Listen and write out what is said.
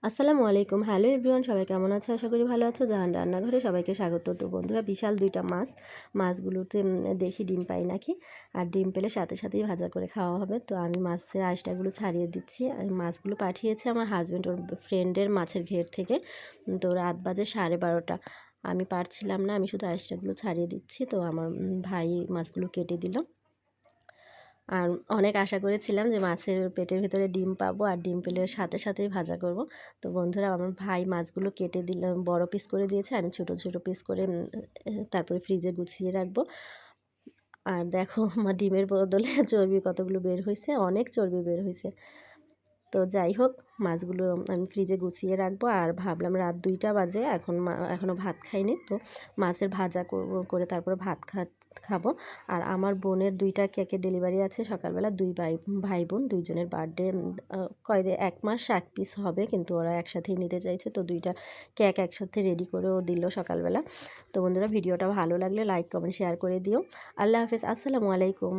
আসসালামু আলাইকুম। Hello everyone, সবাই কেমন আছো? আশা করি ভালো আছো। জাহান রান্নাঘরে সবাইকে স্বাগত। তো বন্ধুরা, বিশাল দুইটা মাছগুলোতে দেখি ডিম পাই নাকি। আর ডিম পেলে সাথে সাথেই ভাজা করে খাওয়া হবে। তো আমি মাছের আঁশটাগুলো ছাড়িয়ে দিচ্ছি। মাছগুলো পাঠিয়েছে আমার হাজব্যান্ড ওর ফ্রেন্ডের মাছের ঘের থেকে। তো রাত বাজে 12:30। আমি পারছিলাম না, আমি শুধু আঁশটাগুলো ছাড়িয়ে দিচ্ছি। তো আমার ভাই মাছগুলো কেটে দিল। আর অনেক আশা করেছিলাম যে মাছের পেটের ভিতরে ডিম পাবো, আর ডিম পেলে সাথে সাথেই ভাজা করব। তো বন্ধুরা, আমার ভাই মাছগুলো কেটে দিলাম, বড় পিস করে দিয়েছে। আমি ছোট ছোট পিস করে তারপরে ফ্রিজে গুছিয়ে রাখবো। আর দেখো আমার ডিমের বদলে চর্বি কতগুলো বের হয়েছে, অনেক চর্বি বের হয়েছে। তো যাই হোক, মাছগুলো আমি ফ্রিজে গুছিয়ে রাখবো। আর ভাবলাম রাত 2টা বাজে, এখনও ভাত খাইনি, তো মাছের ভাজা করে তারপরে খাবো। আর আমার বোনের 2টা কেকের ডেলিভারি আছে সকালবেলা। দুই ভাই বোন দুইজনের বার্থডে। 1 মাস 1 পিস হবে, কিন্তু ওরা একসাথেই নিতে চাইছে। তো 2টা কেক একসাথে রেডি করেও দিল সকালবেলা। তো বন্ধুরা, ভিডিওটা ভালো লাগলে লাইক কমেন্ট শেয়ার করে দিও। আল্লাহ হাফেজ, আসসালামু আলাইকুম।